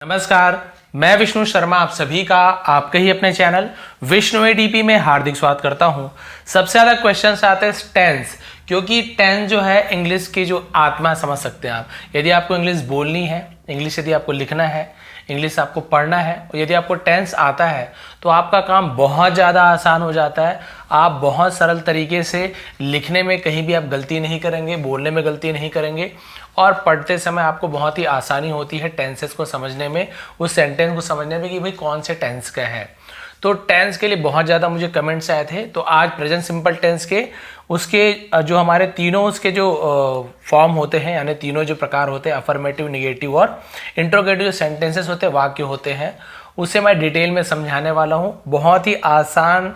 नमस्कार, मैं विष्णु शर्मा आप सभी का आपके ही अपने चैनल विष्णु एडीपी में हार्दिक स्वागत करता हूं। सबसे ज़्यादा क्वेश्चंस आते हैं टेंस, क्योंकि टेंस जो है इंग्लिश की जो आत्मा समझ सकते हैं आप। यदि आपको इंग्लिश बोलनी है, इंग्लिश यदि आपको लिखना है, इंग्लिश आपको पढ़ना है और यदि आपको टेंस आता है तो आपका काम बहुत ज़्यादा आसान हो जाता है। आप बहुत सरल तरीके से लिखने में कहीं भी आप गलती नहीं करेंगे, बोलने में गलती नहीं करेंगे और पढ़ते समय आपको बहुत ही आसानी होती है टेंसेस को समझने में, उस सेंटेंस को समझने में कि भाई कौन से टेंस का है। तो टेंस के लिए बहुत ज़्यादा मुझे कमेंट्स आए थे, तो आज प्रेजेंट सिंपल टेंस के उसके जो हमारे तीनों उसके जो फॉर्म होते हैं, यानी तीनों जो प्रकार होते हैं, अफर्मेटिव, निगेटिव और इंट्रोगेटिव जो सेंटेंसेस होते हैं, वाक्य होते हैं, उसे मैं डिटेल में समझाने वाला हूँ। बहुत ही आसान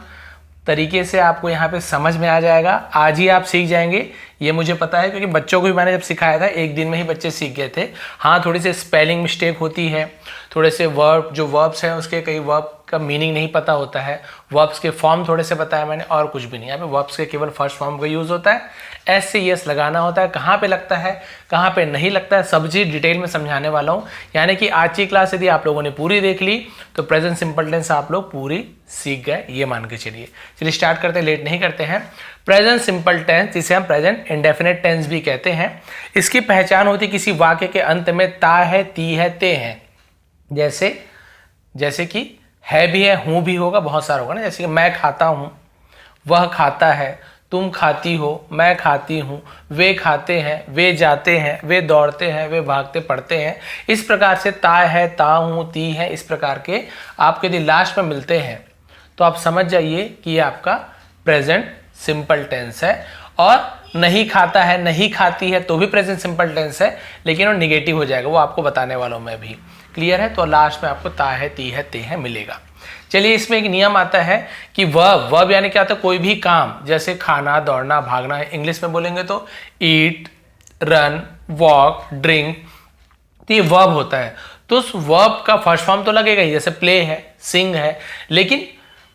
तरीके से आपको यहाँ पे समझ में आ जाएगा। आज ही आप सीख जाएंगे, ये मुझे पता है, क्योंकि बच्चों को भी मैंने जब सिखाया था एक दिन में ही बच्चे सीख गए थे। हाँ, थोड़ी सी स्पेलिंग मिस्टेक होती है, थोड़े से वर्ब्स हैं उसके कई वर्ब का मीनिंग नहीं पता होता है, वर्ब्स के फॉर्म थोड़े से बताया मैंने और कुछ भी नहीं। यहाँ पे वर्ब्स के केवल फर्स्ट फॉर्म का यूज़ होता है, एस से यस लगाना होता है, कहाँ पे लगता है कहाँ पे नहीं लगता है, सब चीज़ डिटेल में समझाने वाला हूँ। यानी कि आज की क्लास यदि आप लोगों ने पूरी देख ली तो प्रेजेंट सिंपल टेंस आप लोग पूरी सीख गए, ये मान के चलिए स्टार्ट करते हैं, लेट नहीं करते हैं। प्रेजेंट सिंपल टेंस, जिसे हम प्रेजेंट इंडेफिनिट टेंस भी कहते हैं, इसकी पहचान होती किसी वाक्य के अंत में ता है, ती है, ते है। जैसे कि है भी है, हूं भी होगा, बहुत सारा होगा ना। जैसे कि मैं खाता हूं, वह खाता है, तुम खाती हो, मैं खाती हूं, वे खाते हैं, वे जाते हैं, वे दौड़ते हैं, वे भागते पढ़ते हैं। इस प्रकार से ता है, ता हूं, ती है, इस प्रकार के आपके यदि लास्ट में मिलते हैं तो आप समझ जाइए कि ये आपका प्रेजेंट सिंपल टेंस है। और नहीं खाता है, नहीं खाती है तो भी प्रेजेंट सिंपल टेंस है, लेकिन वो निगेटिव हो जाएगा, वो आपको बताने वाला हूं मैं भी। क्लियर है? तो लास्ट में आपको ता है, ती है, ते है मिलेगा। चलिए, इसमें एक नियम आता है कि वर्ब यानी क्या होता है, कोई भी काम, जैसे खाना, दौड़ना, भागना है, इंग्लिश में बोलेंगे तो ईट, रन, वॉक, ड्रिंक, तो ये वर्ब होता है। तो उस वर्ब का फर्स्ट फॉर्म तो लगेगा ही, जैसे प्ले है, सिंग है, लेकिन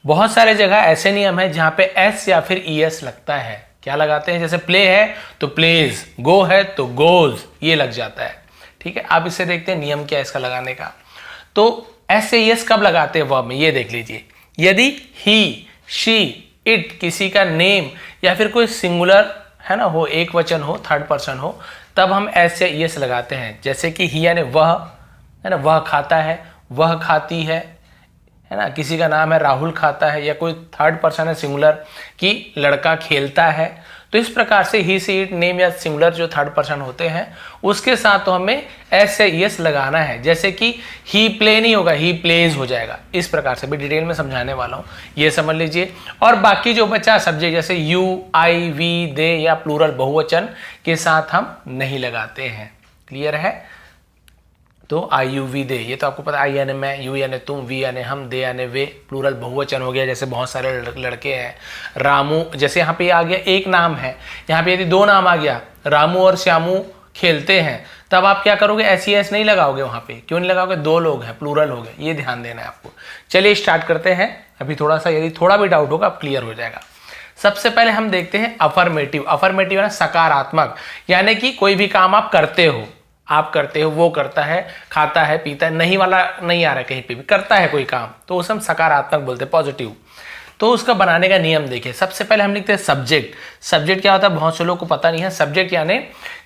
बहुत सारे जगह ऐसे नियम है जहां पे एस या फिर ईएस लगता है। क्या लगाते हैं? जैसे प्ले है तो प्लेज, गो है तो गोज, ये लग जाता है। ठीक है, आप इसे देखते हैं नियम क्या है इसका लगाने का। तो एस से यस कब लगाते हैं वर्ब में, ये देख लीजिए। यदि ही, शी, इट किसी का नेम या फिर कोई सिंगुलर है ना हो, एक वचन हो, थर्ड पर्सन हो, तब हम एस से यस लगाते हैं। जैसे कि ही यानी वह है ना, वह खाता है, वह खाती है ना, किसी का नाम है राहुल खाता है, या कोई थर्ड पर्सन है सिंगुलर कि लड़का खेलता है। तो इस प्रकार से ही, सी, इट, नेम या सिंगुलर जो थर्ड पर्सन होते हैं उसके साथ तो हमें एस से यस लगाना है। जैसे कि ही प्ले नहीं होगा, ही प्लेज हो जाएगा। इस प्रकार से भी डिटेल में समझाने वाला हूँ, ये समझ लीजिए। और बाकी जो बचा सब्जेक्ट, जैसे यू, आई, वी, दे या प्लूरल बहुवचन के साथ हम नहीं लगाते हैं। क्लियर है? तो आई, यू, वी, दे, ये तो आपको पता है। आई यानी मैं, यू यानी तुम, वी यानी हम, दे यानी वे, प्लूरल बहुवचन हो गया। जैसे बहुत सारे लड़के हैं, रामू, जैसे यहाँ पे आ गया एक नाम है, यहाँ पे यदि दो नाम आ गया, रामू और श्यामू खेलते हैं, तब आप क्या करोगे? एस ई एस नहीं लगाओगे वहाँ पे। क्यों नहीं लगाओगे? दो लोग हैं, प्लूरल हो गए, ये ध्यान देना है आपको। चलिए स्टार्ट करते हैं। अभी थोड़ा सा यदि थोड़ा भी डाउट होगा अब क्लियर हो जाएगा। सबसे पहले हम देखते हैं अफर्मेटिव। अफर्मेटिव है सकारात्मक, यानी कि कोई भी काम आप करते हो, आप करते हो, वो करता है, खाता है, पीता है, नहीं वाला नहीं आ रहा है कहीं पे भी, करता है कोई काम, तो उसे हम सकारात्मक बोलते हैं, पॉजिटिव। तो उसका बनाने का नियम देखिए। सबसे पहले हम लिखते हैं सब्जेक्ट। सब्जेक्ट क्या होता है बहुत से लोगों को पता नहीं है। सब्जेक्ट यानी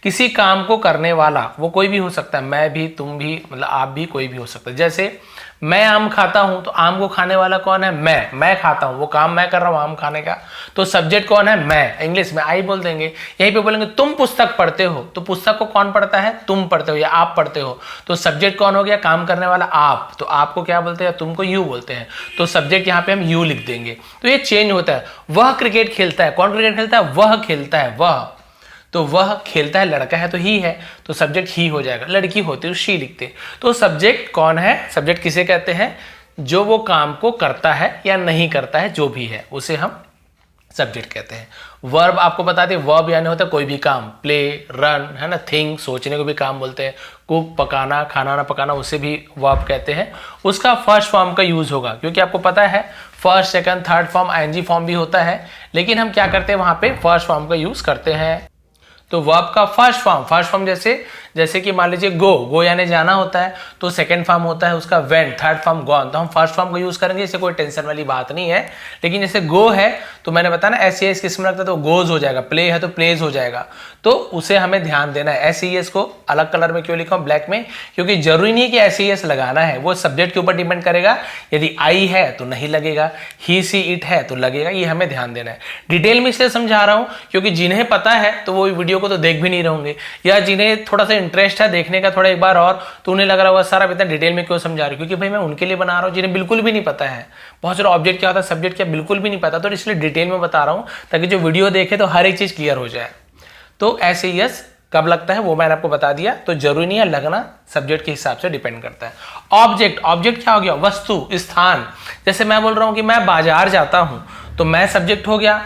किसी काम को करने वाला, वो कोई भी हो सकता है, मैं भी, तुम भी, मतलब आप भी, कोई भी हो सकता है। जैसे मैं आम खाता हूं, तो आम को खाने वाला कौन है? मैं खाता हूं, वो काम मैं कर रहा हूं आम खाने का, तो सब्जेक्ट कौन है? मैं। इंग्लिश में आई बोल देंगे। यहीं पे बोलेंगे तुम पुस्तक पढ़ते हो, तो पुस्तक को कौन पढ़ता है? तुम पढ़ते हो या आप पढ़ते हो, तो सब्जेक्ट कौन हो गया? काम करने वाला आप, तो आपको क्या बोलते हैं? तुमको यू बोलते हैं, तो सब्जेक्ट यहाँ पे हम यू लिख देंगे। तो ये चेंज होता है। वह क्रिकेट खेलता है, कौन क्रिकेट खेलता है? वह खेलता है, वह, तो वह खेलता है, लड़का है तो ही है, तो सब्जेक्ट ही हो जाएगा। लड़की होती है तो शी लिखते। तो सब्जेक्ट कौन है? सब्जेक्ट किसे कहते हैं? जो वो काम को करता है या नहीं करता है, जो भी है उसे हम सब्जेक्ट कहते हैं। वर्ब आपको बताते हैं, वर्ब यानी होता है कोई भी काम, प्ले, रन, है ना, थिंक, सोचने को भी काम बोलते हैं, कुक, पकाना, खाना ना पकाना, उसे भी वर्ब कहते हैं। उसका फर्स्ट फॉर्म का यूज होगा, क्योंकि आपको पता है first, second, third form, ING form भी होता है, लेकिन हम क्या करते हैं वहां पे फर्स्ट फॉर्म का यूज करते हैं। तो वर्ब का फर्स्ट फॉर्म जैसे जैसे कि मान लीजिए गो यानी जाना होता है, तो सेकंड फॉर्म होता है उसका वेंट, थर्ड फॉर्म गॉन, तो हम फर्स्ट फॉर्म को यूज करेंगे, इससे कोई टेंशन वाली बात नहीं है। लेकिन जैसे गो है तो मैंने बताया ना SES किस में लगता है, तो गोज हो जाएगा, प्ले है तो प्लेज हो जाएगा, तो उसे हमें ध्यान देना है। SES को अलग कलर में क्यों लिखा हूं ब्लैक में, क्योंकि जरूरी नहीं है कि SES लगाना है, वो सब्जेक्ट के ऊपर डिपेंड करेगा। यदि आई है तो नहीं लगेगा, ही सी इट है तो लगेगा, ये हमें ध्यान देना है। डिटेल में इसलिए समझा रहा हूं क्योंकि जिन्हें पता है तो वो वीडियो को तो देख भी नहीं रहोगे, या जिन्हें थोड़ा सा इंटरेस्ट है देखने का थोड़ा एक बार और, तो उन्हें लग रहा होगा सर आप इतना डिटेल में क्यों समझा रहे हो, क्योंकि भाई मैं उनके लिए बना रहा हूँ जिन्हें बिल्कुल भी नहीं पता है। बहुत सारे ऑब्जेक्ट क्या होता है, सब्जेक्ट क्या बिल्कुल भी नहीं पता, तो इसलिए डिटेल में बता रहा हूँ ताकि जो वीडियो देखे तो हर एक चीज क्लियर हो जाए। तो SES कब लगता है वो मैंने आपको बता दिया, तो जरूरी नहीं है लगना, सब्जेक्ट के हिसाब से डिपेंड करता है। ऑब्जेक्ट क्या हो गया, वस्तु, स्थान। जैसे मैं बोल रहा हूं कि मैं बाजार जाता हूं, तो मैं सब्जेक्ट हो गया,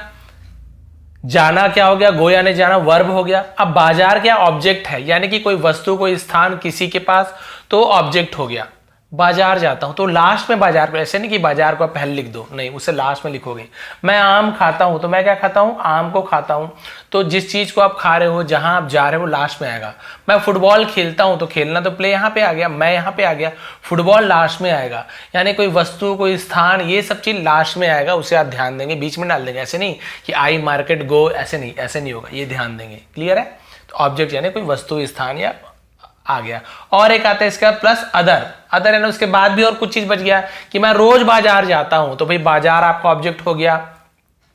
जाना क्या हो गया, गो यानी जाना वर्ब हो गया। अब बाजार क्या ऑब्जेक्ट है, यानी कि कोई वस्तु, कोई स्थान किसी के पास, तो ऑब्जेक्ट हो गया। बाजार जाता हूं तो लास्ट में बाजार को, ऐसे नहीं कि बाजार को पहले लिख दो, नहीं, उसे लास्ट में लिखोगे। मैं आम खाता हूं तो मैं क्या खाता हूं, आम को खाता हूं, तो जिस चीज को आप खा रहे हो, जहां आप जा रहे हो, वो लास्ट में आएगा। मैं फुटबॉल खेलता हूं तो खेलना तो प्ले यहां पे आ गया, मैं यहां पे आ गया, फुटबॉल लास्ट में आएगा। यानी कोई वस्तु, कोई स्थान, ये सब चीज लास्ट में आएगा, उसे आप ध्यान देंगे, बीच में डाल देंगे। ऐसे नहीं कि आई मार्केट गो, ऐसे नहीं होगा, ये ध्यान देंगे। क्लियर है? तो ऑब्जेक्ट यानी कोई वस्तु, स्थान या आ गया। और एक आता है इसका प्लस अदर है ना, उसके बाद भी और कुछ चीज बच गया कि मैं रोज बाजार जाता हूं, तो भाई बाजार आपका ऑब्जेक्ट हो गया,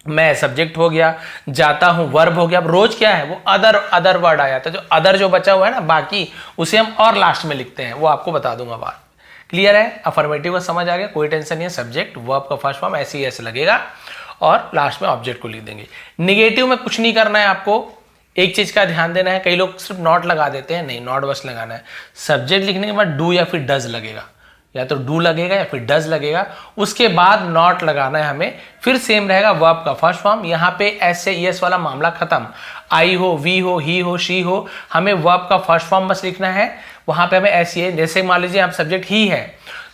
मैं सब्जेक्ट हो गया, जाता हूं वर्ब हो गया। अब रोज क्या है, वो अदर वर्ड आ जाता है, जो अदर जो बचा हुआ है ना बाकी, उसे हम और लास्ट में लिखते हैं, वो आपको बता दूंगा बाद। क्लियर है? अफर्मेटिव का समझ आ गया, कोई टेंशन नहीं है। सब्जेक्ट वर्ब का फर्स्ट फॉर्म SES लगेगा और लास्ट में ऑब्जेक्ट को लिख देंगे। निगेटिव में कुछ नहीं करना है आपको, एक चीज का ध्यान देना है, कई लोग सिर्फ नॉट लगा देते हैं, नहीं, नॉट बस लगाना है। सब्जेक्ट लिखने के बाद डू या फिर डज लगेगा, या तो डू लगेगा या फिर डज लगेगा, उसके बाद नॉट लगाना है हमें। फिर सेम रहेगा वर्ब का फर्स्ट फॉर्म, यहाँ पे S से ES वाला मामला खत्म। आई हो, वी हो, ही हो, शी हो, हमें वर्ब का फर्स्ट फॉर्म बस लिखना है। वहां पे हमें SES, जैसे मान लीजिए आप सब्जेक्ट ही है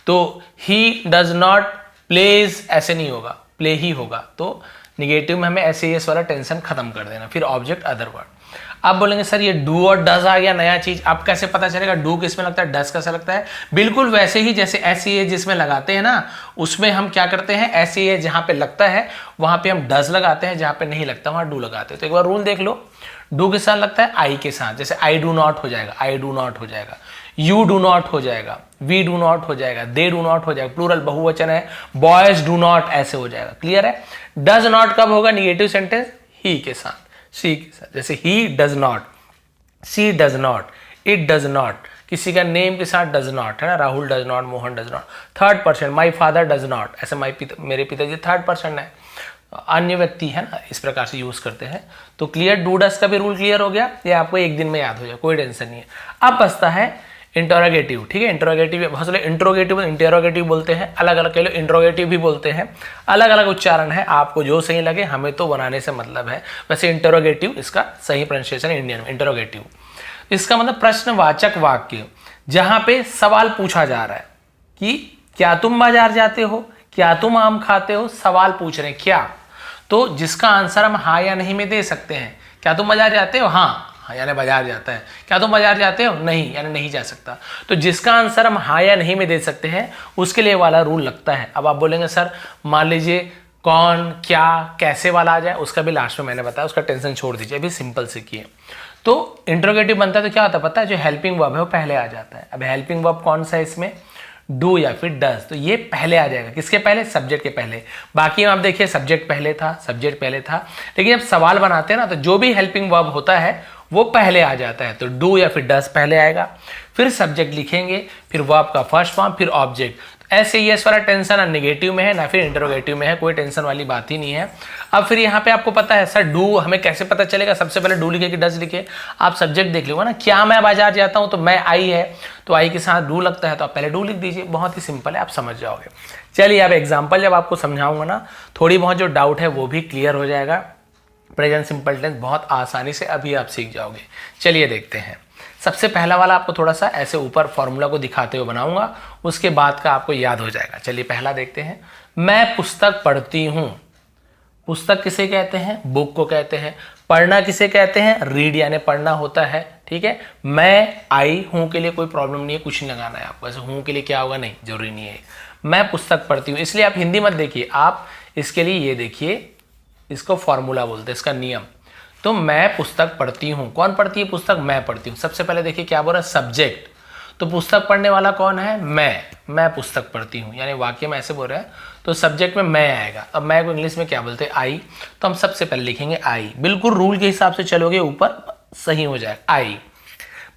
तो ही डज नॉट प्लेज, ऐसे नहीं होगा, प्ले ही होगा। तो निगेटिव में हमें SES वाला टेंशन खत्म कर देना। फिर ऑब्जेक्ट अदर वर्ड। अब बोलेंगे सर ये डू और डज आ गया नया चीज, अब कैसे पता चलेगा डू किस में लगता है, डज कैसा लगता है? बिल्कुल वैसे ही जैसे SES जिसमें लगाते हैं ना, उसमें हम क्या करते हैं, SES जहां पे लगता है वहां पे हम डज लगाते हैं, जहां पे नहीं लगता वहां डू लगाते हैं। तो एक बार रूल देख लो, डू के साथ लगता है आई के साथ, जैसे आई डू नॉट हो जाएगा, आई डू नॉट हो जाएगा, यू डू नॉट हो जाएगा, वी डू नॉट हो जाएगा, दे डू नॉट हो जाएगा, प्लूरल बहुवचन है, बॉयज डू नॉट, ऐसे हो जाएगा। क्लियर है? डज नॉट कब होगा, निगेटिव सेंटेंस ही के साथ, सी के साथ, जैसे he does not, she does not, it does not, किसी का नेम के साथ डज नॉट है ना, Rahul does not, Mohan does not. Third person, my father does not, ऐसे मेरे पिताजी थर्ड पर्सन है, अन्य व्यक्ति है ना, इस प्रकार से यूज करते हैं। तो क्लियर, डू डज का भी रूल क्लियर हो गया, ये आपको एक दिन में याद हो जाए, कोई टेंशन नहीं है। अब बचता है इंटरोगेटिव। ठीक है, इंटरोगेटिव, बहुत सारे इंटरोगेटिव बोलते हैं, अलग अलग, कई लोग इंट्रोगेटिव भी बोलते हैं, अलग अलग उच्चारण है, आपको जो सही लगे, हमें तो बनाने से मतलब है। वैसे इंटरोगेटिव इसका सही प्रोनाउंसिएशन है इंडियन में, इंटरोगेटिव। इसका मतलब प्रश्नवाचक वाक्य, जहां पे सवाल पूछा जा रहा है कि क्या तुम बाजार जाते हो, क्या तुम आम खाते हो, सवाल पूछ रहे हैं क्या, तो जिसका आंसर हम हाँ या नहीं में दे सकते हैं। क्या तुम बाजार जाते हो, हाँ यानी बाजार जाता है। क्या तुम बाजार जाते हो, नहीं यानी नहीं जा सकता। तो जिसका आंसर हम हाँ या नहीं में दे सकते हैं उसके लिए वाला रूल लगता है। अब आप बोलेंगे सर मान लीजिए कौन, क्या, कैसे वाला आ जाए, उसका भी लास्ट में मैंने बताया, उसका टेंशन छोड़ दीजिए, अभी सिंपल सीखिए। तो इंट्रोगेटिव बनता है तो क्या होता है पता है, जो हेल्पिंग वर्ब है वो पहले आ जाता है। अब हेल्पिंग वर्ब कौन सा है इसमें, डू या फिर डज, तो ये पहले आ जाएगा, किसके पहले, सब्जेक्ट के पहले। बाकी आप देखिए सब्जेक्ट पहले था, लेकिन जब सवाल बनाते हैं ना तो जो भी हेल्पिंग वर्ब होता है वो पहले आ जाता है। तो डू या फिर डज पहले आएगा, फिर सब्जेक्ट लिखेंगे, फिर वर्ब का फर्स्ट फॉर्म, फिर ऑब्जेक्ट। SES वाला टेंशन ना निगेटिव में है ना फिर इंटरोगेटिव में है, कोई टेंशन वाली बात ही नहीं है। अब फिर यहाँ पे आपको पता है सर डू हमें कैसे पता चलेगा, सबसे पहले डू लिखे कि डज लिखे, आप सब्जेक्ट देख लो ना, क्या मैं बाजार जाता हूँ, तो मैं आई है, तो आई के साथ डू लगता है, तो आप पहले डू लिख दीजिए, बहुत ही सिंपल है, आप समझ जाओगे। चलिए अब एग्जाम्पल जब आपको समझाऊंगा ना, थोड़ी बहुत जो डाउट है वो भी क्लियर हो जाएगा। प्रेजेंट सिंपल टेंस बहुत आसानी से अभी आप सीख जाओगे। चलिए देखते हैं। सबसे पहला वाला आपको थोड़ा सा ऐसे ऊपर फॉर्मूला को दिखाते हुए बनाऊंगा, उसके बाद का आपको याद हो जाएगा। चलिए पहला देखते हैं। मैं पुस्तक पढ़ती हूँ। पुस्तक किसे कहते हैं, बुक को कहते हैं। पढ़ना किसे कहते हैं, रीड यानी पढ़ना होता है। ठीक ठीक है। मैं आई हूं के लिए कोई प्रॉब्लम नहीं है, कुछ नहीं लगाना है आपको। ऐसे हूं के लिए क्या होगा, नहीं जरूरी नहीं है। मैं पुस्तक पढ़ती हूँ, इसलिए आप हिंदी मत देखिए, आप इसके लिए ये देखिए, इसको फॉर्मूला बोलते हैं, इसका नियम। तो मैं पुस्तक पढ़ती हूँ, कौन पढ़ती है पुस्तक, मैं पढ़ती हूँ। सबसे पहले देखिए क्या बोल रहा है, सब्जेक्ट। तो पुस्तक पढ़ने वाला कौन है, मैं पुस्तक पढ़ती हूँ, यानी वाक्य में ऐसे बोल रहे हैं तो सब्जेक्ट में मैं आएगा। अब मैं को इंग्लिश में क्या बोलते हैं, आई। तो हम सबसे पहले लिखेंगे आई, बिल्कुल रूल के हिसाब से चलोगे ऊपर सही हो जाएगा। आई,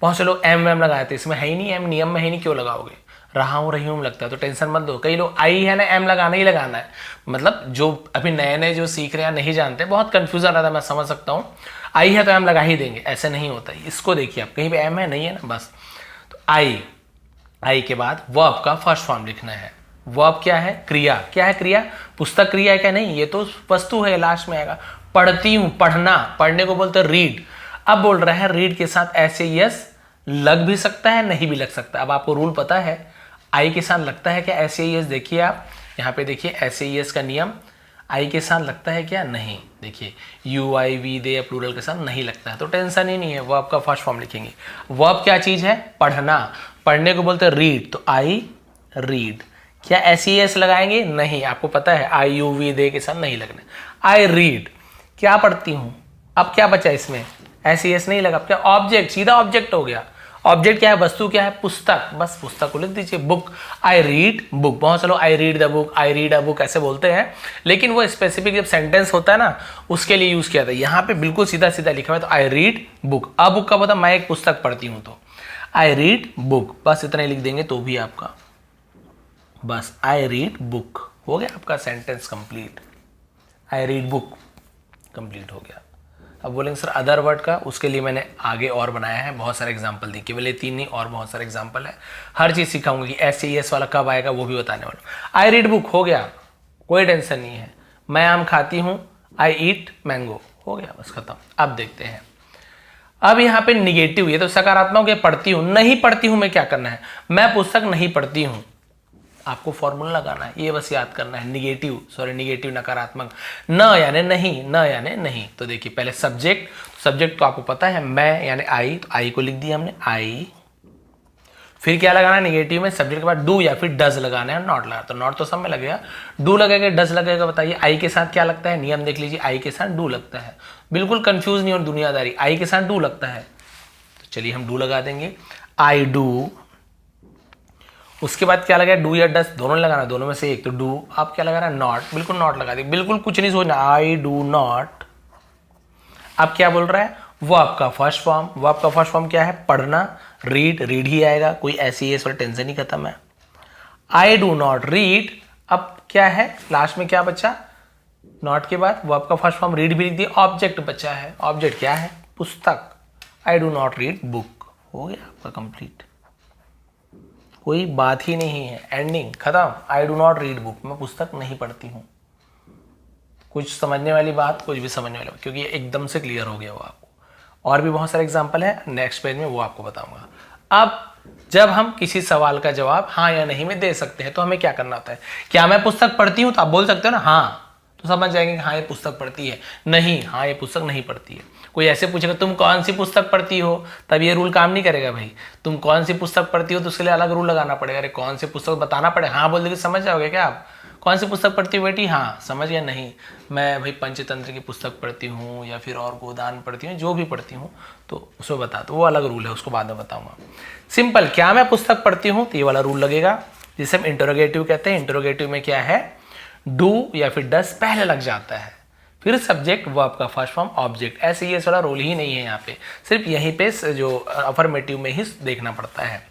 बहुत से लोग एम लगाए थे, इसमें है ही नहीं, एम नियम में है नहीं, क्यों लगाओगे, रहा हूँ रही हूँ लगता है, तो टेंशन मत दो। कई लोग आई है ना, एम लगाना ही लगाना है, मतलब जो अभी नए नए जो सीख रहे हैं नहीं जानते, बहुत कंफ्यूजन रहता है, मैं समझ सकता हूँ। आई है तो एम लगा ही देंगे, ऐसे नहीं होता है। इसको देखिए आप, कहीं पे एम है नहीं है ना, बस। तो आई के बाद वर्ब का फर्स्ट फॉर्म लिखना है। वर्ब क्या है, क्रिया। क्या है क्रिया, पुस्तक क्रिया है क्या, नहीं, ये तो वस्तु है, लास्ट में आएगा। पढ़ती हूँ, पढ़ना, पढ़ने को बोलते हैं रीड। अब बोल रहा है रीड के साथ SAES लग भी सकता है, नहीं भी लग सकता। अब आपको रूल पता है, आई के साथ लगता है क्या SAES, देखिए आप यहाँ पे देखिए SAES का नियम, आई के साथ लगता है क्या, नहीं। देखिए UI वी दे या प्लूरल के साथ नहीं लगता है, तो टेंशन ही नहीं है। वर्ब का फर्स्ट फॉर्म लिखेंगे। वर्ब क्या चीज है, पढ़ना, पढ़ने को बोलते हैं रीड, तो आई रीड। क्या SAES लगाएंगे, नहीं, आपको पता है IUV दे के साथ नहीं लगना। आई रीड, क्या पढ़ती हूँ। अब क्या बचा इसमें, SAES नहीं लगा, क्या ऑब्जेक्ट, सीधा ऑब्जेक्ट हो गया। ऑब्जेक्ट क्या है, वस्तु क्या है, पुस्तक, बस पुस्तक को लिख दीजिए, बुक। I read book. बहुत से लोग I read the book, I read a book ऐसे बोलते हैं, लेकिन वो स्पेसिफिक जब सेंटेंस होता है ना, उसके लिए यूज किया था। यहाँ पे बिल्कुल सीधा सीधा लिखा हुआ है, तो आई रीड बुक। अब बुक का मतलब मैं एक पुस्तक पढ़ती हूँ, तो आई रीड बुक, बस इतना ही लिख देंगे तो भी आपका, बस आई रीड बुक हो गया आपका sentence complete. I read book complete हो गया। अब बोलेंगे सर अदर वर्ड का, उसके लिए मैंने आगे और बनाया है, बहुत सारे एग्जाम्पल दिए, केवल ये 3 नहीं और बहुत सारे एग्जाम्पल है। हर चीज़ सिखाऊंगा कि SAES वाला कब आएगा वो भी बताने वाला। आई रीड बुक हो गया, कोई टेंशन नहीं है। मैं आम खाती हूँ, आई ईट मैंगो, हो गया बस खत्म। अब देखते हैं, अब यहाँ पे निगेटिव, ये तो सकारात्मक है, पढ़ती हूँ, नहीं पढ़ती हूँ, मैं क्या करना है, मैं पुस्तक नहीं पढ़ती हूँ। आपको फॉर्मूला लगाना है, ये बस याद करना है। निगेटिव नकारात्मक, न यानी नहीं, न यानी नहीं। तो देखिए पहले सब्जेक्ट तो आपको पता है मैं यानी आई, तो आई को लिख दिया हमने, आई। फिर क्या लगाना है निगेटिव में, सब्जेक्ट के बाद डू या फिर डज लगाना है, नॉट लगा, तो नॉट तो सब में लगेगा, डू लगेगा, डज लगेगा। बताइए आई के साथ क्या लगता है, नियम देख लीजिए, आई के साथ डू लगता है, बिल्कुल कंफ्यूज नहीं हो दुनियादारी, आई के साथ डू लगता है। तो चलिए हम डू लगा देंगे, आई डू। उसके बाद क्या लगा, डू या डस, दोनों लगाना, दोनों में से एक, तो डू। आप क्या लगा रहा है, नॉट, बिल्कुल नॉट लगा दिए, बिल्कुल कुछ नहीं सोचना, आई डू नॉट। अब क्या बोल रहा है, वर्ब का फर्स्ट फॉर्म। वर्ब का फर्स्ट फॉर्म क्या है, पढ़ना, रीड ही आएगा, कोई SAES वाला टेंशन ही खत्म है। I do not read. अब क्या है, लास्ट में क्या बचा, नॉट के बाद वर्ब का फर्स्ट फॉर्म रीड भी लिख दिया, ऑब्जेक्ट बचा है। ऑब्जेक्ट क्या है, पुस्तक। I do not read book, हो गया आपका कंप्लीट, कोई बात ही नहीं है, एंडिंग खत्म। I do not read book, मैं पुस्तक नहीं पढ़ती हूँ। कुछ समझने वाली बात, कुछ भी समझने वाली बात, क्योंकि एकदम से क्लियर हो गया वो आपको। और भी बहुत सारे एग्जांपल है नेक्स्ट पेज में, वो आपको बताऊंगा। अब जब हम किसी सवाल का जवाब हाँ या नहीं में दे सकते हैं, तो हमें क्या करना होता है, क्या मैं पुस्तक पढ़ती हूँ, तो आप बोल सकते हो ना हाँ, तो समझ जाएंगे कि हाँ ये पुस्तक पढ़ती है, नहीं हाँ ये पुस्तक नहीं पढ़ती है। कोई ऐसे पूछेगा तुम कौन सी पुस्तक पढ़ती हो, तब ये रूल काम नहीं करेगा भाई। तुम कौन सी पुस्तक पढ़ती हो तो उसके लिए अलग रूल लगाना पड़ेगा। अरे कौन सी पुस्तक बताना पड़े, हाँ बोल देंगे, समझ जाओगे क्या आप। कौन सी पुस्तक पढ़ती हो बेटी, हाँ समझ गया, नहीं मैं भाई पंचतंत्र की पुस्तक पढ़ती हूँ या फिर और गोदान पढ़ती हूँ, जो भी पढ़ती हूँ, तो उसमें बता दो, वो अलग रूल है, उसको बाद में बताऊंगा। सिंपल, क्या मैं पुस्तक पढ़ती हूँ, तो ये वाला रूल लगेगा, जिसे हम इंटरोगेटिव कहते हैं। इंटरोगेटिव में क्या है, डू या फिर डस पहले लग जाता है, फिर सब्जेक्ट, वर्ब का फर्स्ट फॉर्म, ऑब्जेक्ट। ऐसे ये वाला रोल ही नहीं है यहाँ पे, सिर्फ यहीं पे जो अफर्मेटिव में ही देखना पड़ता है।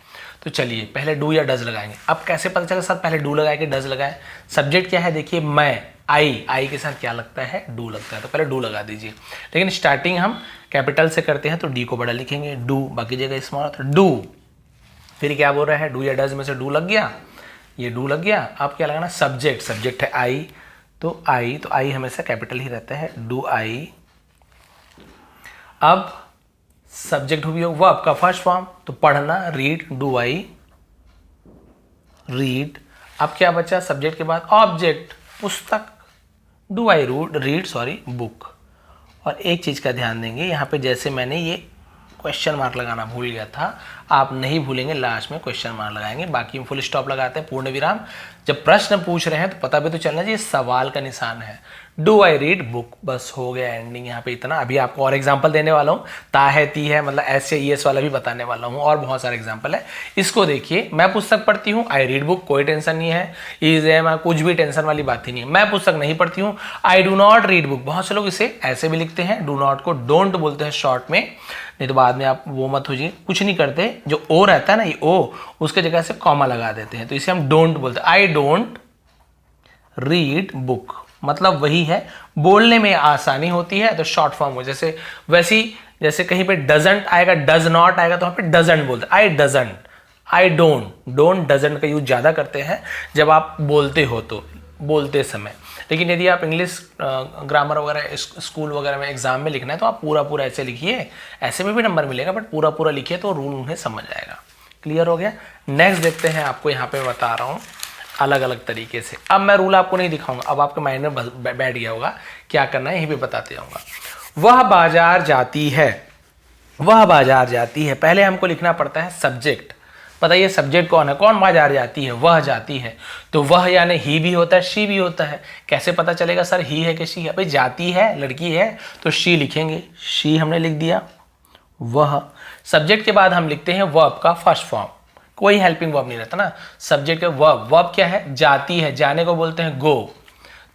तो चलिए पहले डू या डज लगाएंगे। अब कैसे पता चलेगा सर पहले डू लगाए कि डज लगाए। सब्जेक्ट क्या है, देखिए मैं, आई के साथ क्या लगता है, डू लगता है, तो पहले डू लगा दीजिए। लेकिन स्टार्टिंग हम कैपिटल से करते हैं, तो डी को बड़ा लिखेंगे, डू, बाकी जगह स्मॉल, तो डू। फिर क्या बोल रहा है, डू या डज में से डू लग गया, ये डू लग गया। अब क्या लगाना, सब्जेक्ट है आई, तो आई हमेशा कैपिटल ही रहता है, डू आई। अब सब्जेक्ट भी होगा, वर्ब का फर्स्ट फॉर्म, तो पढ़ना, रीड, डू आई रीड। अब क्या बचा, सब्जेक्ट के बाद ऑब्जेक्ट, पुस्तक, डू आई रीड बुक। और एक चीज का ध्यान देंगे, यहाँ पे जैसे मैंने ये क्वेश्चन मार्क लगाना भूल गया था, आप नहीं भूलेंगे, लास्ट में क्वेश्चन मार्क लगाएंगे, बाकी में फुल स्टॉप लगाते हैं, पूर्ण विराम। जब प्रश्न पूछ रहे हैं तो पता भी तो चलना चाहिए सवाल का निशान है। डू आई रीड बुक, बस हो गया एंडिंग यहाँ पे इतना। अभी आपको और एग्जाम्पल देने वाला हूँ, ता है ती है, मतलब एस या ईएस वाला भी बताने वाला हूँ, और बहुत सारे एग्जाम्पल है। इसको देखिए, मैं पुस्तक पढ़ती हूँ, आई रीड बुक, कोई टेंशन नहीं है, इज एम, कुछ भी टेंशन वाली बात ही नहीं है। मैं पुस्तक नहीं पढ़ती हूँ, I do not read book. बहुत से लोग इसे ऐसे भी लिखते हैं, डू नॉट को डोंट बोलते हैं शॉर्ट में, नहीं तो बाद में आप वो मत हो जाइए, कुछ नहीं करते, जो ओ रहता है ना, ये ओ, उसके जगह से कॉमा लगा देते हैं, तो इसे हम डोंट बोलते हैं। आई डोंट रीड बुक, मतलब वही है, बोलने में आसानी होती है तो शॉर्ट फॉर्म हो, जैसे वैसी, जैसे कहीं पे डजंट आएगा, डज नॉट आएगा तो वहां पे डजंट बोलते हैं। I doesn't, I don't, don't doesn't का यूज ज्यादा करते हैं जब आप बोलते हो तो, बोलते समय। लेकिन यदि आप इंग्लिश ग्रामर वगैरह स्कूल वगैरह में एग्जाम में लिखना है तो आप पूरा पूरा ऐसे लिखिए, ऐसे में भी नंबर मिलेगा, बट पूरा पूरा लिखिए तो रूल उन्हें समझ आएगा। क्लियर हो गया। नेक्स्ट देखते हैं, आपको यहाँ पे बता रहा हूँ अलग अलग तरीके से। अब मैं रूल आपको नहीं दिखाऊंगा, अब आपके माइंड में बैठ गया होगा क्या करना है, यही भी बताते जाऊंगा। वह बाजार जाती है, वह बाजार जाती है, पहले हमको लिखना पड़ता है सब्जेक्ट। बताइए सब्जेक्ट कौन है, कौन बाजार जाती है, वह जाती है, तो वह यानी ही भी होता है, शी भी होता है। कैसे पता चलेगा सर ही है कि शी है? भाई जाती है, लड़की है तो शी लिखेंगे, शी हमने लिख दिया। वह, सब्जेक्ट के बाद हम लिखते हैं वर्ब का फर्स्ट फॉर्म, कोई हेल्पिंग वर्ब नहीं रहता ना, सब्जेक्ट का वर्ब। वर्ब क्या है? जाती है, जाने को बोलते हैं गो,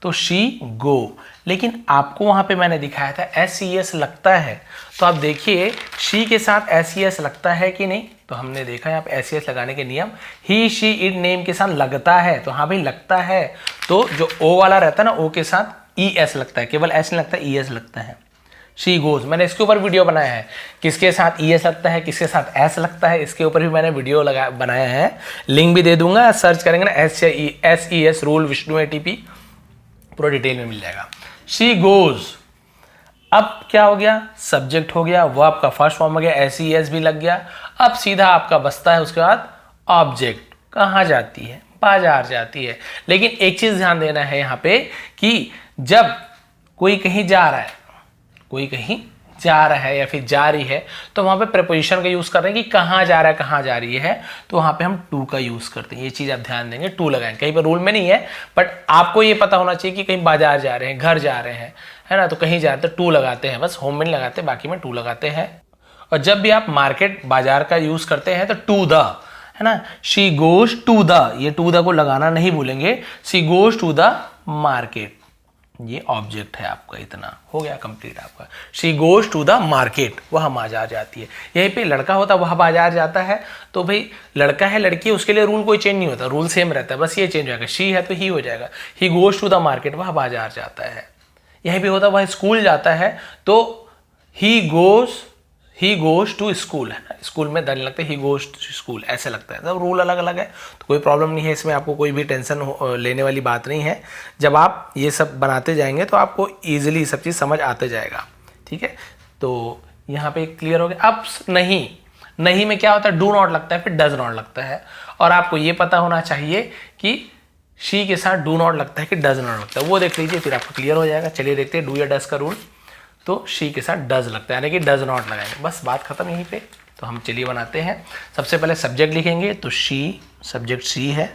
तो शी गो। लेकिन आपको वहां पे मैंने दिखाया था एस ई एस लगता है, तो आप देखिए शी के साथ एस ई एस लगता है कि नहीं, तो हमने देखा यहाँ पे एस ई एस लगाने के नियम, ही शी इट नेम के साथ लगता है, तो हाँ भाई लगता है, तो जो ओ वाला रहता है ना, ओ के साथ ई एस लगता है, केवल एस नहीं लगता, ई एस लगता है। शी गोज, मैंने इसके ऊपर वीडियो बनाया है, किसके साथ ई एस लगता है, किसके साथ एस लगता है, इसके ऊपर भी मैंने वीडियो बनाया है, लिंक भी दे दूंगा, सर्च करेंगे ना S E S rule Vishnu ATP, पूरा डिटेल में मिल जाएगा। शी गोज, अब क्या हो गया, सब्जेक्ट हो गया, वो आपका फर्स्ट फॉर्म हो गया, एस ई एस भी लग गया। अब सीधा आपका बचता है उसके बाद ऑब्जेक्ट, कहाँ जाती है, बाजार जाती है। लेकिन एक चीज ध्यान देना है यहाँ पे कि जब कोई कहीं जा रहा है, कोई कहीं जा रहा है या फिर जा रही है, तो वहां पे प्रीपोजिशन का यूज कर रहे हैं कि कहाँ जा रहा है, कहाँ जा रही है, तो वहां पे हम टू का यूज करते हैं। ये चीज आप ध्यान देंगे, टू लगाएंगे, कहीं पर रूल में नहीं है, बट आपको ये पता होना चाहिए कि कहीं बाजार जा रहे हैं, घर जा रहे हैं, है ना, तो कहीं जा रहे तो टू लगाते हैं, बस होम में नहीं लगाते, बाकी में टू लगाते हैं। और जब भी आप मार्केट बाजार का यूज करते हैं तो टू द, है ना, शी गोज टू द, ये टू द को लगाना नहीं भूलेंगे, she goes to the market, ये ऑब्जेक्ट है आपका, इतना हो गया कंप्लीट आपका। She goes to the market, वह बाजार जाती है। यहीं पे लड़का होता वह बाजार जाता है, तो भाई लड़का है लड़की है उसके लिए रूल कोई चेंज नहीं होता, रूल सेम रहता है, बस ये चेंज हो जाएगा, शी है तो ही हो जाएगा, he goes to the market, वह बाजार जाता है। यहीं पे होता वह स्कूल जाता है, तो ही गोज टू स्कूल, है ना, स्कूल में धन लगता है, ही गोज टू स्कूल, ऐसे लगता है। तो रूल अलग अलग है, तो कोई प्रॉब्लम नहीं है इसमें, आपको कोई भी टेंशन लेने वाली बात नहीं है। जब आप ये सब बनाते जाएंगे तो आपको ईजिली सब चीज़ समझ आते जाएगा, ठीक है। तो यहाँ पे क्लियर हो गया। अब नहीं में क्या होता है, डू नॉट लगता है, फिर डज नॉट लगता है, और आपको ये पता होना चाहिए कि शी के साथ डू नॉट लगता है कि डज नॉट लगता है, वो देख लीजिए, फिर आपको क्लियर हो जाएगा। चलिए देखते हैं डू या डज का रूल। तो शी के साथ डज लगता है, यानी कि डज नॉट लगाएंगे, बस बात खत्म यहीं पे। तो हम चलिए बनाते हैं। सबसे पहले सब्जेक्ट लिखेंगे, तो शी, सब्जेक्ट शी है।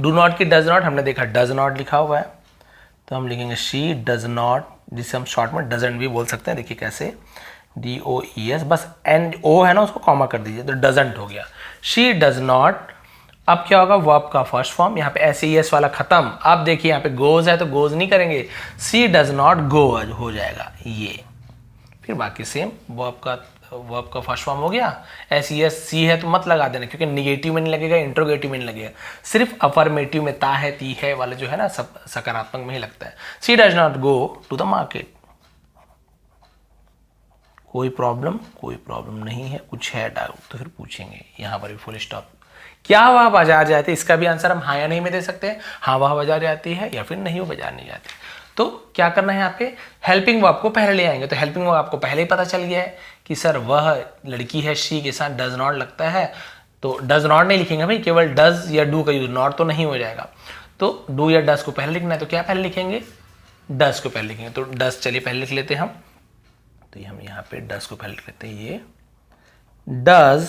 डू नॉट की डज नॉट हमने देखा डज नॉट लिखा हुआ है, तो हम लिखेंगे शी डज नॉट, जिसे हम शॉर्ट में डजंट भी बोल सकते हैं। देखिए कैसे, DOES, बस एंड ओ है ना उसको कॉमा कर दीजिए, तो डजंट हो गया। शी डज नॉट, अब क्या होगा, वर्ब का फर्स्ट फॉर्म, यहाँ पे SES वाला खत्म। अब देखिए यहाँ पे गोज है तो गोज नहीं करेंगे, सी डज नॉट गो हो जाएगा ये। फिर बाकी सेम, वर्ब का फर्स्ट फॉर्म हो गया, SES, सी है तो मत लगा देना, क्योंकि निगेटिव में नहीं लगेगा, इंट्रोगेटिव में नहीं लगेगा, सिर्फ अफर्मेटिव में ता है ती है वाला जो है ना, सब सकारात्मक में ही लगता है। She does not go to the market, कोई प्रॉब्लम नहीं है, कुछ है डाउट तो फिर पूछेंगे, यहाँ पर भी फुल स्टॉप। क्या वह बाजार जाती है, इसका भी आंसर हम हाँ या नहीं में दे सकते हैं, हाँ वह बाजार जाती है, या फिर नहीं वो बाजार नहीं जाती। तो क्या करना है यहाँ पे, हेल्पिंग वर्ब को पहले ले आएंगे। तो हेल्पिंग वर्ब आपको पहले ही पता चल गया है कि सर वह लड़की है, शी के साथ डज नॉट लगता है, तो डज नॉट नहीं लिखेंगे भाई, केवल डज या डू का यूज, नॉट तो नहीं हो जाएगा। तो डू या डज को पहले लिखना है, तो क्या पहले लिखेंगे, डज को पहले लिखेंगे। तो डज चलिए पहले लिख लेते हैं हम। तो ये हम यहाँ पे डज को पहले करते हैं, ये डज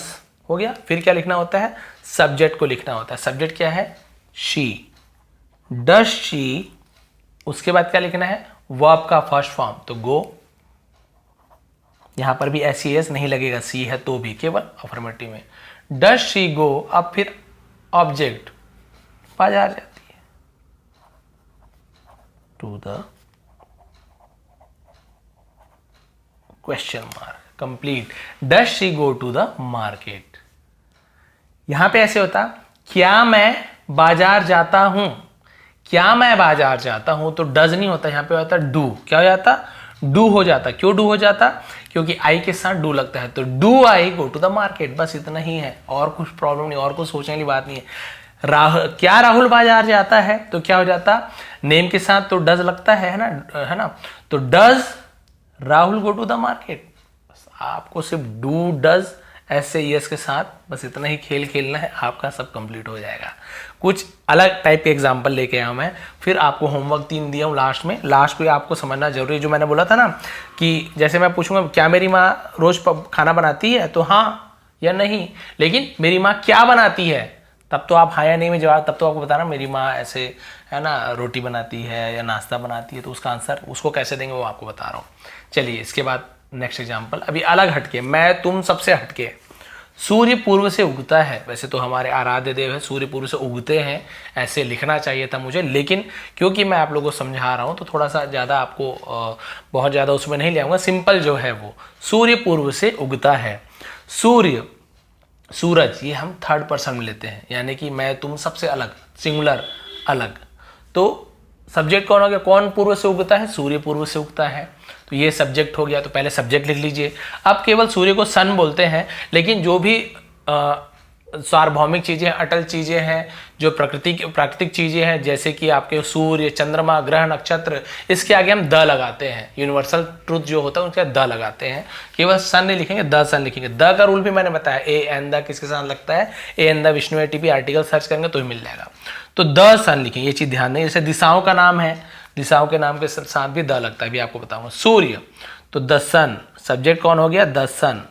हो गया। फिर क्या लिखना होता है, सब्जेक्ट को लिखना होता है। सब्जेक्ट क्या है, शी, डज शी। उसके बाद क्या लिखना है, वर्ब का फर्स्ट फॉर्म, तो गो। यहां पर भी एस नहीं लगेगा, सी है तो भी, केवल अफर्मेटिव में। डज शी गो, अब फिर ऑब्जेक्ट बाजार जाती है, to the question mark, complete. Does she go to the market. यहां पे ऐसे होता, क्या मैं बाजार जाता हूं, क्या मैं बाजार जाता हूं, तो डज नहीं होता, यहां पे होता डू। क्या हो जाता, डू हो जाता। क्यों डू हो जाता, क्योंकि आई के साथ डू लगता है, तो do I go to the market, बस इतना ही है, और कुछ प्रॉब्लम नहीं, और कुछ सोचने वाली बात नहीं है। क्या राहुल बाजार जाता है, तो क्या हो जाता, नेम के साथ तो डज लगता है ना, तो does Rahul go to the market. आपको सिर्फ डू डज ऐसे यस के साथ बस इतना ही खेल खेलना है, आपका सब कंप्लीट हो जाएगा। कुछ अलग टाइप के एग्जांपल लेके आया मैं, फिर आपको होमवर्क 3 दिया हूँ लास्ट में। लास्ट को आपको समझना जरूरी है, जो मैंने बोला था ना कि जैसे मैं पूछूंगा क्या मेरी माँ रोज खाना बनाती है, तो हाँ या नहीं, लेकिन मेरी माँ क्या बनाती है, तब तो आप हाँ या नहीं में जवाब, तब तो आपको बताना मेरी माँ ऐसे है ना रोटी बनाती है या नाश्ता बनाती है, तो उसका आंसर उसको कैसे देंगे वो आपको बता रहा हूँ। चलिए इसके बाद नेक्स्ट एग्जाम्पल, अभी अलग हटके, मैं तुम सबसे हटके। सूर्य पूर्व से उगता है, वैसे तो हमारे आराध्य देव है, सूर्य पूर्व से उगते हैं, ऐसे लिखना चाहिए था मुझे, लेकिन क्योंकि मैं आप लोगों को समझा रहा हूँ तो थोड़ा सा ज़्यादा आपको बहुत ज़्यादा उसमें नहीं ले आऊँगा, सिंपल जो है वो, सूर्य पूर्व से उगता है। सूर्य, सूरज, ये हम थर्ड पर्सन में लेते हैं, यानी कि मैं तुम सबसे अलग, सिंगुलर अलग। तो सब्जेक्ट कौन हो गया, कौन पूर्व से उगता है, सूर्य पूर्व से उगता है, तो ये सब्जेक्ट हो गया। तो पहले सब्जेक्ट लिख लीजिए। अब केवल सूर्य को सन बोलते हैं, लेकिन जो भी सार्वभौमिक चीजें, अटल चीजें हैं, जो प्राकृतिक चीजें हैं, जैसे कि आपके सूर्य, चंद्रमा, ग्रह, नक्षत्र, इसके आगे हम द लगाते हैं। यूनिवर्सल ट्रुथ जो होता है उसके द लगाते हैं, केवल सन नहीं लिखेंगे, द सन लिखेंगे। द का रूल भी मैंने बताया, ए एन द किसके साथ लगता है, A N the Vishnu ATP article search करेंगे तो ही मिल जाएगा। तो द सन लिखेंगे, ये चीज ध्यान नहीं। जैसे दिशाओं का नाम है, दिशाओं के नाम के साथ भी द लगता है, भी आपको बताऊंगा। सूर्य, तो द सन, सब्जेक्ट कौन हो गया, द सन।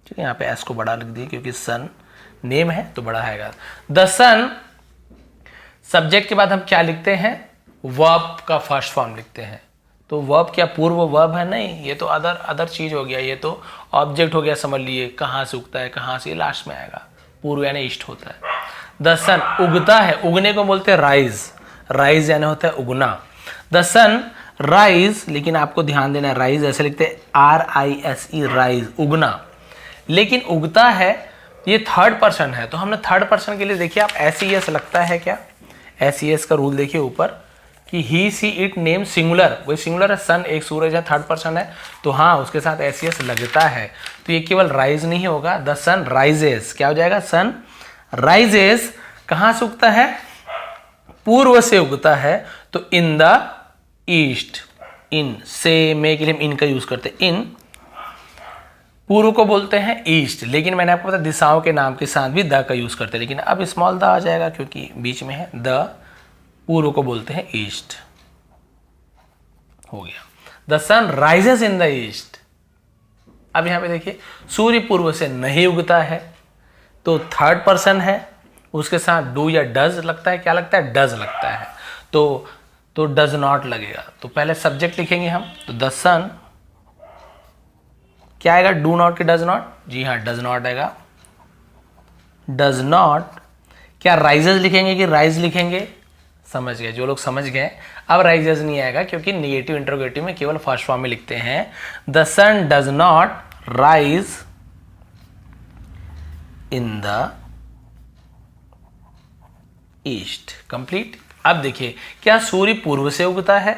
ठीक है, यहाँ पे एस को बड़ा लिख दिए क्योंकि सन नेम है तो बड़ा आएगा। द सन, सब्जेक्ट के बाद हम क्या लिखते हैं, वर्ब का फर्स्ट फॉर्म लिखते हैं। तो वर्ब क्या पूर्व वर्ब है, नहीं, ये तो अदर चीज हो गया, ये तो ऑब्जेक्ट हो गया, समझ लिए। कहाँ से उगता है, कहाँ से, लास्ट में आएगा, पूर्व यानी ईस्ट होता है। द सन उगता है, उगने को बोलते हैं राइज, राइज यानी होता है उगना। द सन राइज, लेकिन आपको ध्यान देना है, राइज ऐसे लिखते हैं RISE, राइज, उगना। लेकिन उगता है ये थर्ड पर्सन है, तो हमने थर्ड पर्सन के लिए देखिए आप SES लगता है क्या, SES का रूल देखिए ऊपर कि ही सी इट नेम सिंगुलर, वही सिंगुलर है, सन एक सूरज है, थर्ड पर्सन है, तो हाँ उसके साथ SES लगता है। तो ये केवल राइज नहीं होगा, द सन राइजेस, क्या हो जाएगा, सन राइजेस। कहाँ से उगता है, पूर्व से उगता है, तो इन द ईस्ट। इन से में के लिए हम इन का यूज करते हैं, इन पूर्व को बोलते हैं ईस्ट, लेकिन मैंने आपको बताया दिशाओं के नाम के साथ भी द का यूज करते हैं, लेकिन अब स्मॉल द आ जाएगा क्योंकि बीच में है। द पूर्व को बोलते हैं ईस्ट, हो गया। The sun rises in the east. अब यहां पे देखिए सूर्य पूर्व से नहीं उगता है, तो थर्ड पर्सन है, उसके साथ डू या डज लगता है, क्या लगता है, डज लगता है, तो डज नॉट लगेगा। तो पहले सब्जेक्ट लिखेंगे हम, तो द सन क्या आएगा, डू नॉट के डज नॉट, जी हाँ डज नॉट आएगा, डज नॉट। क्या राइजेस लिखेंगे कि राइज लिखेंगे, समझ गए जो लोग समझ गए। अब राइजेस नहीं आएगा क्योंकि निगेटिव इंटरोगेटिव में केवल फर्स्ट फॉर्म में लिखते हैं। The sun does not rise in the east, complete. अब देखिए क्या सूर्य पूर्व से उगता है,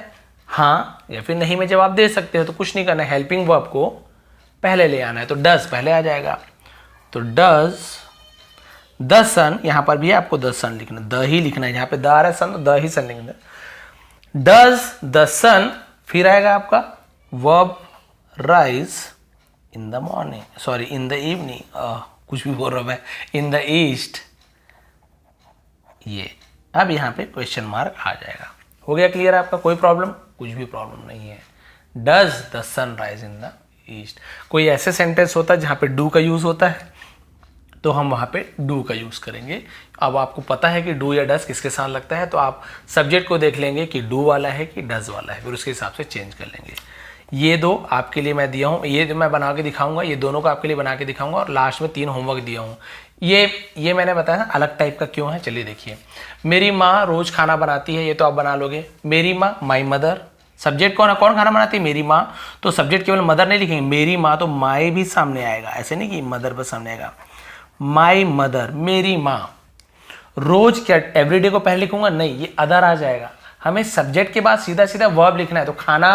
हाँ या फिर नहीं में जवाब दे सकते हो, तो कुछ नहीं करना है, हेल्पिंग वर्ब को पहले ले आना है, तो डज पहले आ जाएगा। तो डज द सन, यहां पर भी आपको द सन लिखना, द ही लिखना है, यहां पे द आ रहा है सन, द ही सन लिखना। डज द सन, फिर आएगा आपका verb rise in the morning, sorry in the evening, कुछ भी बोल रहा हूं मैं, इन द ईस्ट। ये अब यहां पे क्वेश्चन मार्क आ जाएगा। हो गया क्लियर आपका, कोई प्रॉब्लम, कुछ भी प्रॉब्लम नहीं है। Does the sun rise in the east. कोई ऐसे सेंटेंस होता है जहाँ पे डू का यूज़ होता है तो हम वहाँ पे डू का यूज़ करेंगे। अब आपको पता है कि डू या डज किसके साथ लगता है, तो आप सब्जेक्ट को देख लेंगे कि डू वाला है कि डज वाला है, फिर उसके हिसाब से चेंज कर लेंगे। ये दो आपके लिए मैं दिया हूँ, ये जो मैं बना के दिखाऊंगा, ये दोनों को आपके लिए बना के दिखाऊंगा, और लास्ट में 3 होमवर्क दिया हूँ। ये मैंने बताया ना अलग टाइप का क्यों है, चलिए देखिए। मेरी माँ रोज़ खाना बनाती है, ये तो आप बना लोगे। मेरी माँ, माई मदर, सब्जेक्ट कौन खाना बनाती है, मेरी माँ, तो सब्जेक्ट केवल मदर नहीं लिखेंगे, मेरी माँ तो माई भी सामने आएगा, ऐसे नहीं कि मदर पर सामने आएगा। माई मदर, मेरी माँ। रोज क्या एवरीडे को पहले लिखूंगा, नहीं, ये अदर आ जाएगा। हमें सब्जेक्ट के बाद सीधा सीधा वर्ब लिखना है। तो खाना,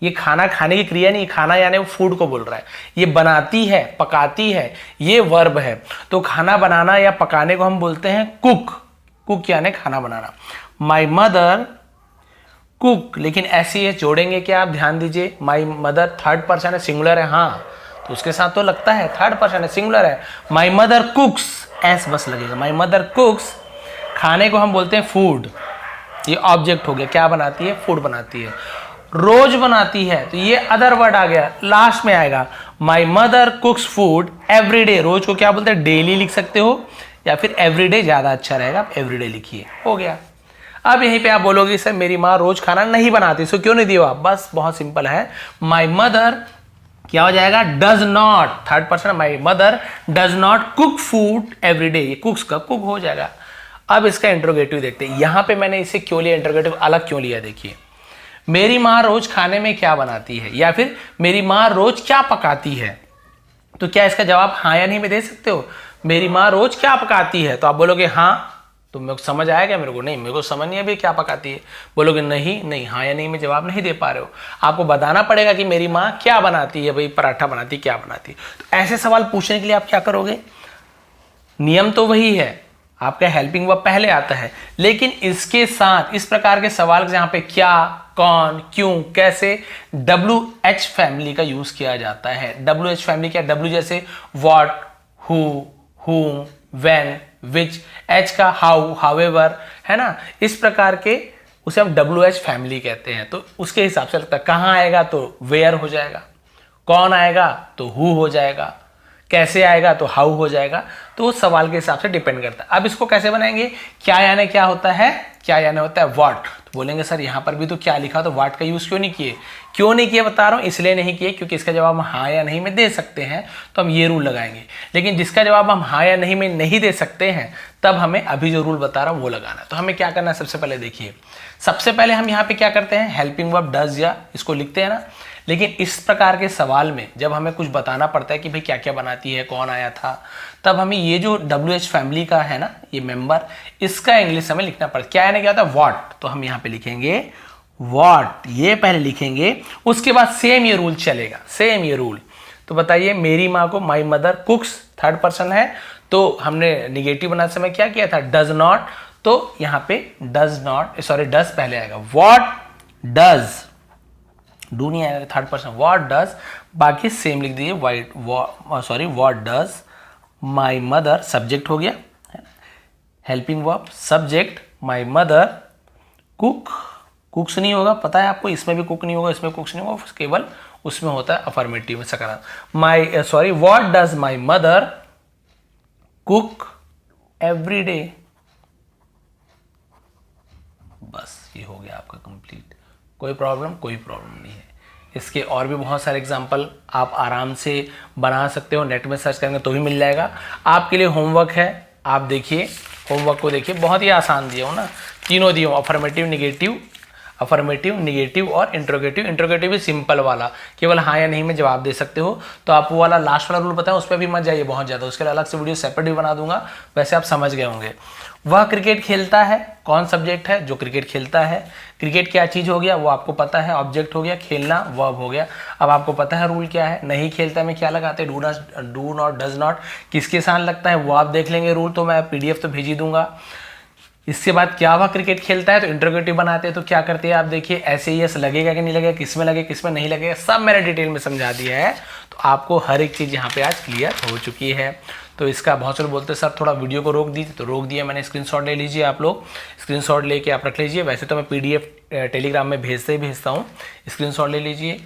ये खाना खाने की क्रिया नहीं, खाना यानी वो फूड को बोल रहा है। ये बनाती है, पकाती है, ये वर्ब है। तो खाना बनाना या पकाने को हम बोलते हैं कुक। कुक यानी खाना बनाना। माई मदर कुक, लेकिन ऐसी है, जोड़ेंगे क्या आप ध्यान दीजिए। माई मदर थर्ड पर्सन है, सिंगुलर है, हाँ, तो उसके साथ तो लगता है, थर्ड पर्सन है, सिंगुलर है। माई मदर कुक्स, एस बस लगेगा। माई मदर कुक्स, खाने को हम बोलते हैं फूड, ये ऑब्जेक्ट हो गया, क्या बनाती है, फूड बनाती है। रोज बनाती है, तो ये अदर वर्ड आ गया, लास्ट में आएगा। My mother cooks food everyday, रोज को क्या बोलते हैं, डेली लिख सकते हो, या फिर एवरीडे ज्यादा अच्छा रहेगा, आप एवरीडे लिखिए, हो गया। अब यहीं पे आप बोलोगे सर मेरी माँ रोज खाना नहीं बनाती, सो क्यों नहीं दिया आप, बस बहुत सिंपल है। माई मदर क्या हो जाएगा, does not, third person, my mother does not cook food everyday, ये कुक्स का कुक हो जाएगा। अब इसका इंट्रोगेटिव देखते हैं। यहां पे मैंने इसे क्यों लिया, इंट्रोगेटिव अलग क्यों लिया, देखिए। मेरी माँ रोज खाने में क्या बनाती है, या फिर मेरी माँ रोज क्या पकाती है, तो क्या इसका जवाब हाँ या नहीं में दे सकते हो। मेरी माँ रोज क्या पकाती है, तो आप बोलोगे हाँ, तो मेरे को समझ आएगा, मेरे को नहीं, मेरे को समझ नहीं है भाई क्या पकाती है। बोलोगे नहीं नहीं, हाँ या नहीं में जवाब नहीं दे पा रहे हो। आपको बताना पड़ेगा कि मेरी माँ क्या बनाती है, भाई पराठा बनाती, क्या बनाती है। तो ऐसे सवाल पूछने के लिए आप क्या करोगे, नियम तो वही है, आपका हेल्पिंग वर्ब पहले आता है, लेकिन इसके साथ इस प्रकार के सवाल जहां पे क्या, कौन, क्यों, कैसे, WH फैमिली का यूज किया जाता है। WH फैमिली क्या, W जैसे what, who, whom, when, which, H का हाउ, हाउएवर, है ना, इस प्रकार के उसे हम WH फैमिली कहते हैं। तो उसके हिसाब से लगता है, कहाँ आएगा तो वेयर हो जाएगा, कौन आएगा तो हु हो जाएगा, कैसे आएगा तो हाउ हो जाएगा। तो उस सवाल के हिसाब से डिपेंड करता है। अब इसको कैसे बनाएंगे, क्या यानी क्या होता है, क्या यानी होता है व्हाट। तो बोलेंगे सर यहाँ पर भी तो क्या लिखा, तो व्हाट का यूज क्यों नहीं किए, क्यों नहीं किए बता रहा हूँ, इसलिए नहीं किए क्योंकि इसका जवाब हम हाँ या नहीं में दे सकते हैं, तो हम ये रूल लगाएंगे। लेकिन जिसका जवाब हम हाँ या नहीं में नहीं दे सकते हैं, तब हमें अभी जो रूल बता रहा हूँ वो लगाना है। तो हमें क्या करना है, सबसे पहले देखिए, सबसे पहले हम यहाँ पे क्या करते हैं, हेल्पिंग वर्ब डज या इसको लिखते हैं ना। लेकिन इस प्रकार के सवाल में जब हमें कुछ बताना पड़ता है कि भाई क्या क्या बनाती है, कौन आया था, तब हमें ये जो WH फैमिली का है ना, ये मेंबर, इसका इंग्लिश हमें लिखना पड़ता है। क्या यानी क्या होता है, व्हाट, तो हम यहाँ पे लिखेंगे व्हाट, ये पहले लिखेंगे, उसके बाद सेम ये रूल चलेगा, सेम ये रूल। तो बताइए, मेरी माँ को माई मदर कुक्स, थर्ड पर्सन है, तो हमने निगेटिव बनाते समय क्या किया था, डज नॉट, तो यहाँ पे डज नॉट, सॉरी डज पहले आएगा, व्हाट डज, डू नहीं आएगा, थर्ड पर्सन, व्हाट डज, बाकी सेम लिख दीजिए, what does my mother, subject हो गया, helping verb subject, my mother cook, कुक्स नहीं होगा, पता है आपको, इसमें भी कुक नहीं होगा, इसमें कुक्स नहीं होगा, केवल उसमें होता है अफर्मेटिव में सकारात्मक। What does my mother cook every day, बस ये हो गया आपका कंप्लीट। कोई प्रॉब्लम नहीं है। इसके और भी बहुत सारे एग्जाम्पल आप आराम से बना सकते हो, नेट में सर्च करेंगे तो भी मिल जाएगा। आपके लिए होमवर्क है, आप देखिए, होमवर्क को देखिए, बहुत ही आसान दिया हो ना, तीनों दिए हो, अफर्मेटिव, निगेटिव और इंट्रोगेटिव। इंट्रोगेटिव भी सिंपल वाला, केवल हाँ या नहीं में जवाब दे सकते हो। तो आप वो वाला लास्ट वाला रूल बताएं, उस पर भी मत जाइए बहुत ज़्यादा, उसके लिए अलग से वीडियो सेपरेट भी बना दूंगा, वैसे आप समझ गए होंगे। वह क्रिकेट खेलता है, कौन सब्जेक्ट है, जो क्रिकेट खेलता है। क्रिकेट क्या चीज़ हो गया, वो आपको पता है, ऑब्जेक्ट हो गया, खेलना वर्ब हो गया। अब आपको पता है रूल क्या है, नहीं खेलता में क्या लगाते हैं, डू नॉट, डज नॉट, किसके साथ लगता है वो आप देख लेंगे रूल, तो मैं PDF तो भेज ही दूंगा। इसके बाद क्या वह क्रिकेट खेलता है, तो इंट्रोगेटिव बनाते हैं, तो क्या करते हैं आप देखिए, ऐसे ही यस लगेगा कि नहीं लगेगा, किस में लगे किस में नहीं लगेगा, सब मैंने डिटेल में समझा दिया है। तो आपको हर एक चीज़ यहाँ पे आज क्लियर हो चुकी है। तो इसका बहुत सारे बोलते सर थोड़ा वीडियो को रोक दीजिए, तो रोक दिया मैंने, स्क्रीनशॉट ले लीजिए, आप लोग स्क्रीनशॉट लेके आप रख लीजिए। वैसे तो मैं PDF टेलीग्राम में भेजता हूँ, स्क्रीनशॉट ले लीजिए,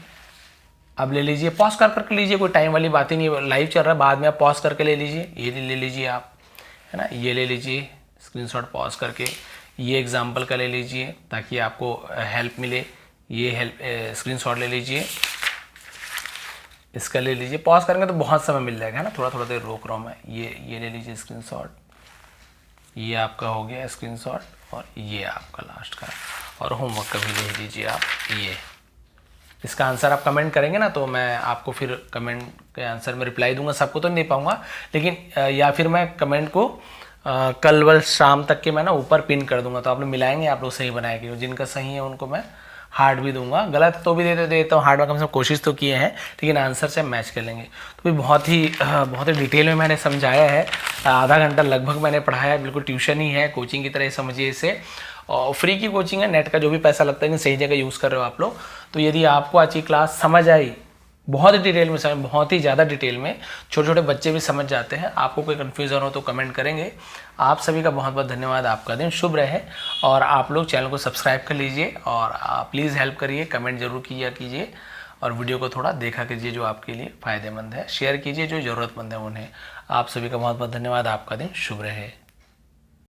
अब ले लीजिए, पॉज कर करके लीजिए, कोई टाइम वाली बात ही नहीं है, लाइव चल रहा है, बाद में आप पॉज करके ले लीजिए। ये ले लीजिए आप, है ना, ये ले लीजिए स्क्रीनशॉट पॉज करके। ये एग्जांपल का ले लीजिए ताकि आपको हेल्प मिले। ये हेल्प स्क्रीनशॉट ले लीजिए, इसका ले लीजिए। पॉज करेंगे तो बहुत समय मिल जाएगा, है ना, थोड़ा थोड़ा देर रोक रहा हूँ मैं। ये ले लीजिए स्क्रीनशॉट, ये आपका हो गया स्क्रीनशॉट, और ये आपका लास्ट का। और होमवर्क का भी ले लीजिए आप। ये इसका आंसर आप कमेंट करेंगे ना, तो मैं आपको फिर कमेंट के आंसर में रिप्लाई दूंगा। सबको तो नहीं पाऊंगा, लेकिन या फिर मैं कमेंट को कल शाम तक के मैं ना ऊपर पिन कर दूंगा, तो आप लोग मिलाएंगे, आप लोग सही बनाएंगे। जिनका सही है उनको मैं हार्ड भी दूंगा, गलत तो भी देता हूँ हार्ड में, कम से कम कोशिश तो किए हैं, लेकिन आंसर से मैच कर लेंगे। तो बहुत ही डिटेल में मैंने समझाया है, आधा घंटा लगभग मैंने पढ़ाया है, बिल्कुल ट्यूशन ही है, कोचिंग की तरह ही समझिए इसे। और फ्री की कोचिंग है, नेट का जो भी पैसा लगता है, लेकिन सही जगह यूज़ कर रहे हो आप लोग। तो यदि आपको आज की क्लास समझ आई, बहुत डिटेल में समझ, बहुत ही ज़्यादा डिटेल में, छोटे छोटे बच्चे भी समझ जाते हैं, आपको कोई कन्फ्यूज़न हो तो कमेंट करेंगे। आप सभी का बहुत बहुत धन्यवाद, आपका दिन शुभ रहे। और आप लोग चैनल को सब्सक्राइब कर लीजिए, और आप प्लीज़ हेल्प करिए, कमेंट जरूर कीजिए, और वीडियो को थोड़ा देखा कीजिए जो आपके लिए फ़ायदेमंद है, शेयर कीजिए जो ज़रूरतमंद है उन्हें। आप सभी का बहुत बहुत धन्यवाद, आपका दिन शुभ रहे।